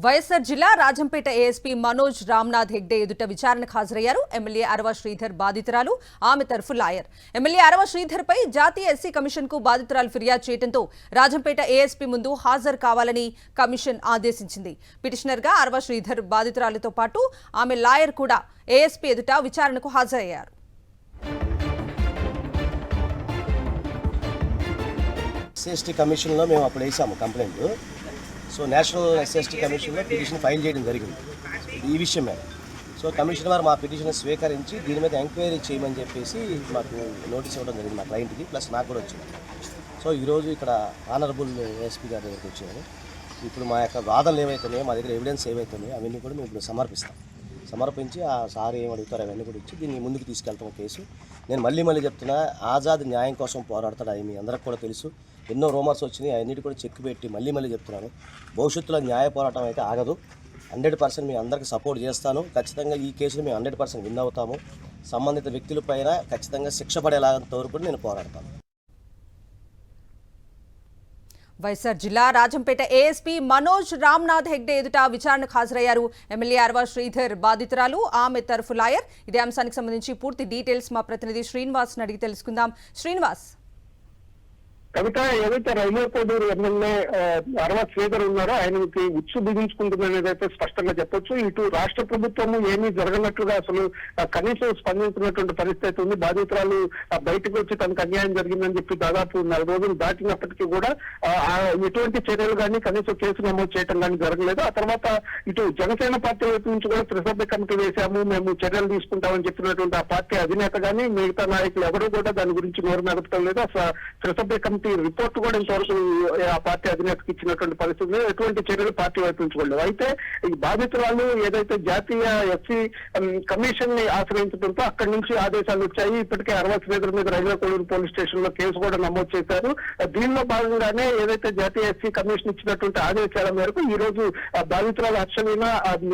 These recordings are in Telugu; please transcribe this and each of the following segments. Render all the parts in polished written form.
వైఎస్ఆర్ జిల్లా రాజంపేట ఏఎస్పీ మనోజ్ రామ్నాథ్ హెగ్డే ఎదుట విచారణకు హాజరయ్యారు. ఎమ్మెల్యే అరవ శ్రీధర్ బాధితురాలు, ఆమె తరఫు లాయర్. ఎమ్మెల్యే అరవ శ్రీధర్ పై జాతీయ ఎస్సీ కమిషన్ కు బాధితురాలు ఫిర్యాదు చేయడంతో రాజంపేట ఏఎస్పీ ముందు హాజరు కావాలని కమిషన్ ఆదేశించింది. పిటిషనర్ గా అరవ శ్రీధర్ బాధితురాలతో పాటు ఆమె లాయర్ కూడా ఏఎస్పీ ఎదుట విచారణకు హాజరయ్యారు. ఎస్సీ కమిషన్లో మేము అప్పుడు వేసాము కంప్లైంట్. సో నేషనల్ ఎస్సీ కమిషన్లో పిటిషన్ ఫైల్ చేయడం జరిగింది ఈ విషయం మీద. సో కమిషన్ వారు మా పిటిషన్ స్వీకరించి దీని మీద ఎంక్వైరీ చేయమని చెప్పేసి మాకు నోటీస్ ఇవ్వడం జరిగింది మా క్లయింట్కి, ప్లస్ నాకు కూడా వచ్చింది. సో ఈరోజు ఇక్కడ ఆనరబుల్ ఏఎస్పీ గారి దగ్గరికి వచ్చారు. ఇప్పుడు మా యొక్క వాదనలు ఏవైతున్నాయో, మా దగ్గర ఎవిడెన్స్ ఏవైతున్నాయో అవన్నీ కూడా మేము ఇప్పుడు సమర్పించి ఆ సార్ ఏం అడుగుతారు అవన్నీ కూడా ఇచ్చి దీన్ని ముందుకు తీసుకెళ్తాం కేసు. నేను మళ్ళీ చెప్తున్నా, ఆజాద్ న్యాయం కోసం పోరాడతాడు. అవి మీ అందరికి కూడా తెలుసు. ఎన్నో రూమర్స్ వచ్చినాయి, అన్నిటి కూడా చెక్ పెట్టి మళ్ళీ చెప్తున్నాను, భవిష్యత్తులో న్యాయ పోరాటం అయితే ఆగదు. 100% మీ అందరికీ సపోర్ట్ చేస్తాను. ఖచ్చితంగా ఈ కేసులో మేము 100% విన్ అవుతాము. సంబంధిత వ్యక్తులపైన ఖచ్చితంగా శిక్ష పడేలాంత వరకు నేను పోరాడతాను. వైఎస్ఆర్ జిల్లా రాజంపేట ఏఎస్పీ మనోజ్ రామ్నాథ్ హెగ్డే ఎదుట విచారణకు హాజరయ్యారు. ఎమ్మెల్యే అరవ శ్రీధర్ బాధితురాలు, ఆమె తరఫు లాయర్. ఇదే అంశానికి సంబంధించి పూర్తి డీటెయిల్స్ మా ప్రతినిధి శ్రీనివాస్ అడిగి తెలుసుకుందాం. శ్రీనివాస్, కవిత, ఏదైతే రైల్వే కోడూరు ఎమ్మెల్యే అరవ శ్రీధర్ ఉన్నారో ఆయనకి ఉచ్చు బిగించుకుంటుందనేది అయితే స్పష్టంగా చెప్పొచ్చు. ఇటు రాష్ట్ర ప్రభుత్వము ఏమీ జరగనట్లుగా అసలు కనీసం స్పందించినటువంటి పరిస్థితి ఉంది. బాధితురాలు బయటకు వచ్చి తనకు అన్యాయం జరిగిందని చెప్పి దాదాపు 4 రోజులు దాటినప్పటికీ కూడా ఎటువంటి చర్యలు కానీ కనీసం కేసు నమోదు చేయడం కానీ జరగలేదు. ఆ తర్వాత ఇటు జనసేన పార్టీ వైపు నుంచి కూడా త్రిసభ్య కమిటీ వేశాము, మేము చర్యలు తీసుకుంటామని చెప్పినటువంటి ఆ పార్టీ అధినేత కానీ మిగతా నాయకులు ఎవరు కూడా దాని గురించి నోరు నడపడం లేదు. అసలు త్రిసభ్య కమిటీ రిపోర్ట్ కూడా ఇంతవరకు ఆ పార్టీ అధినేతకు ఇచ్చినటువంటి పరిస్థితుల్లో ఎటువంటి చర్యలు పార్టీ వైపు ఉంచుకోలేదు. అయితే ఈ బాధితురాలు ఏదైతే జాతీయ ఎస్సీ కమిషన్ ని ఆశ్రయించడంతో అక్కడి నుంచి ఆదేశాలు వచ్చాయి. ఇప్పటికే అరవ శ్రీధర్ మీద రైల్వే కోడూరు పోలీస్ స్టేషన్ లో కేసు కూడా నమోదు చేశారు. దీనిలో భాగంగానే ఏదైతే జాతీయ ఎస్సీ కమిషన్ ఇచ్చినటువంటి ఆదేశాల మేరకు ఈ రోజు బాధితురాలు హర్షవీణ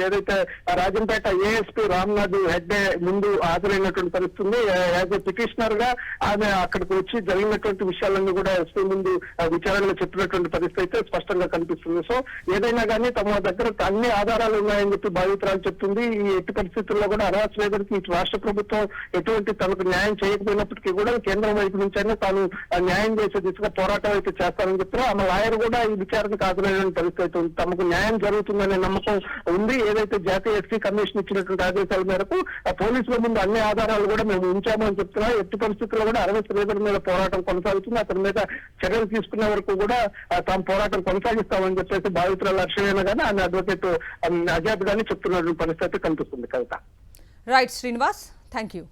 ఏదైతే రాజంపేట ఏఎస్పీ రామ్నాథ్ హెగ్డే ముందు హాజరైనటువంటి పరిస్థితి. యాజ్ ఎ పిటిషనర్ గా ఆమె అక్కడికి వచ్చి జరిగినటువంటి విషయాలన్నీ కూడా ఎస్పీ ముందు విచారణలో చెప్పినటువంటి పరిస్థితి అయితే స్పష్టంగా కనిపిస్తుంది. సో ఏదైనా కానీ తమ దగ్గర అన్ని ఆధారాలు ఉన్నాయని చెప్పి బాధితురాలు చెప్తుంది. ఈ ఎట్టి పరిస్థితుల్లో కూడా అరవ శ్రీధర్కి ఇటు రాష్ట్ర ప్రభుత్వం ఎటువంటి తనకు న్యాయం చేయకపోయినప్పటికీ కూడా కేంద్రం వైపు నుంచి అయినా తాను న్యాయం చేసే దిశగా పోరాటం అయితే చేస్తారని చెప్తున్నారు. ఆమె లాయర్ కూడా ఈ విచారణకు హాజరైన పరిస్థితి ఉంది. తమకు న్యాయం జరుగుతుందనే నమ్మకం ఉంది. ఏదైతే జాతీయ ఎస్సీ కమిషన్ ఇచ్చినటువంటి ఆదేశాల మేరకు పోలీసుల ముందు అన్ని ఆధారాలు కూడా మేము ఉంచామని చెప్తున్నారు. ఎట్టి పరిస్థితుల్లో కూడా అరవ శ్రీధర్ మీద పోరాటం కొనసాగుతుంది. అతని మీద చర్యలు తీసుకునే వరకు కూడా తాము పోరాటం కొనసాగిస్తామని చెప్పేసి బాధితురాలు హర్షవీణ గానీ ఆమె అడ్వకేట్ అజాద్ గానీ చెప్తున్నటువంటి పరిస్థితి కనిపిస్తుంది. Kavitha. Right Srinivas, thank you.